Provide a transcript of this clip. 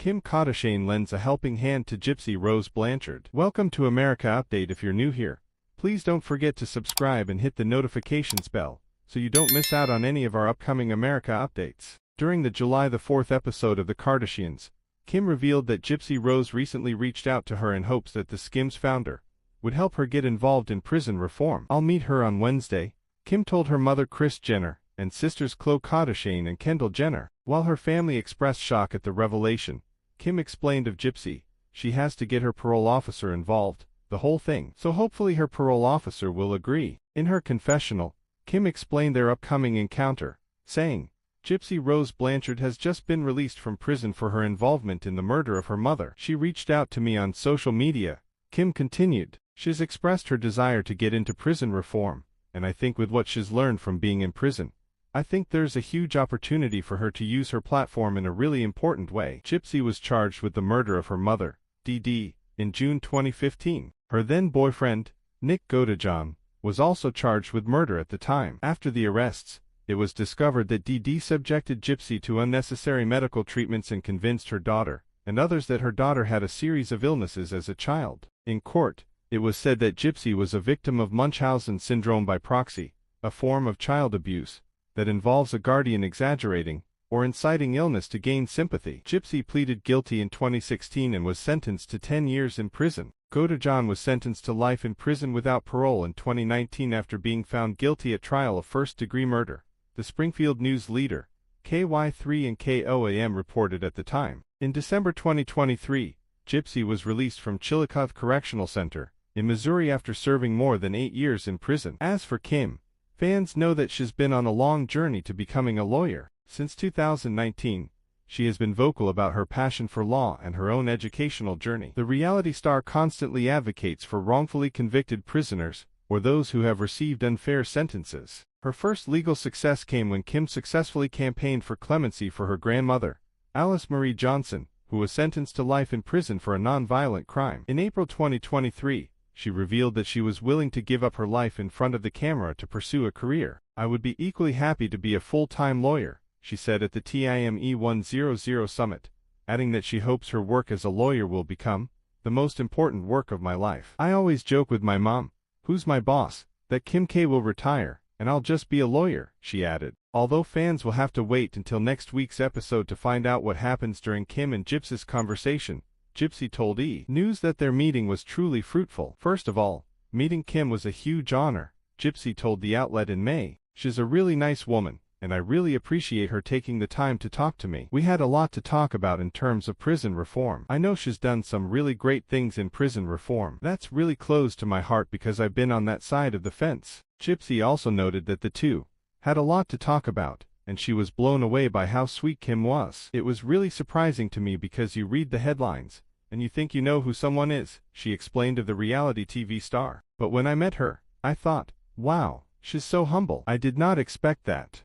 Kim Kardashian lends a helping hand to Gypsy Rose Blanchard. Welcome to America Update. If you're new here, please don't forget to subscribe and hit the notifications bell so you don't miss out on any of our upcoming America updates. During the July 4th episode of the Kardashians, Kim revealed that Gypsy Rose recently reached out to her in hopes that the SKIMS founder would help her get involved in prison reform. "I'll meet her on Wednesday," Kim told her mother Kris Jenner and sisters Khloe Kardashian and Kendall Jenner. While her family expressed shock at the revelation, Kim explained of Gypsy, she has to get her parole officer involved, the whole thing. So hopefully her parole officer will agree. In her confessional, Kim explained their upcoming encounter, saying, "Gypsy Rose Blanchard has just been released from prison for her involvement in the murder of her mother. She reached out to me on social media," Kim continued. "She's expressed her desire to get into prison reform, and I think with what she's learned from being in prison, I think there's a huge opportunity for her to use her platform in a really important way." Gypsy was charged with the murder of her mother, Dee Dee, in June 2015. Her then-boyfriend, Godejohn, was also charged with murder at the time. After the arrests, it was discovered that Dee Dee subjected Gypsy to unnecessary medical treatments and convinced her daughter and others that her daughter had a series of illnesses as a child. In court, it was said that Gypsy was a victim of Munchausen syndrome by proxy, a form of child abuse that involves a guardian exaggerating or inciting illness to gain sympathy. Gypsy pleaded guilty in 2016 and was sentenced to 10 years in prison. Godejohn was sentenced to life in prison without parole in 2019 after being found guilty at trial of first-degree murder, the Springfield News Leader, KY3 and KOAM reported at the time. In December 2023, Gypsy was released from Chillicothe Correctional Center in Missouri after serving more than 8 years in prison. As for Kim, fans know that she's been on a long journey to becoming a lawyer. Since 2019, she has been vocal about her passion for law and her own educational journey. The reality star constantly advocates for wrongfully convicted prisoners or those who have received unfair sentences. Her first legal success came when Kim successfully campaigned for clemency for her grandmother, Alice Marie Johnson, who was sentenced to life in prison for a non-violent crime. In April 2023, she revealed that she was willing to give up her life in front of the camera to pursue a career. "I would be equally happy to be a full-time lawyer," she said at the TIME 100 summit, adding that she hopes her work as a lawyer will become the most important work of my life. "I always joke with my mom, who's my boss, that Kim K will retire, and I'll just be a lawyer," she added. Although fans will have to wait until next week's episode to find out what happens during Kim and Gypsy's conversation, Gypsy told E! News that their meeting was truly fruitful. "First of all, meeting Kim was a huge honor," Gypsy told the outlet in May. "She's a really nice woman, and I really appreciate her taking the time to talk to me. We had a lot to talk about in terms of prison reform. I know she's done some really great things in prison reform. That's really close to my heart because I've been on that side of the fence." Gypsy also noted that the two had a lot to talk about, and she was blown away by how sweet Kim was. "It was really surprising to me because you read the headlines, and you think you know who someone is," she explained of the reality TV star. "But when I met her, I thought, wow, she's so humble. I did not expect that."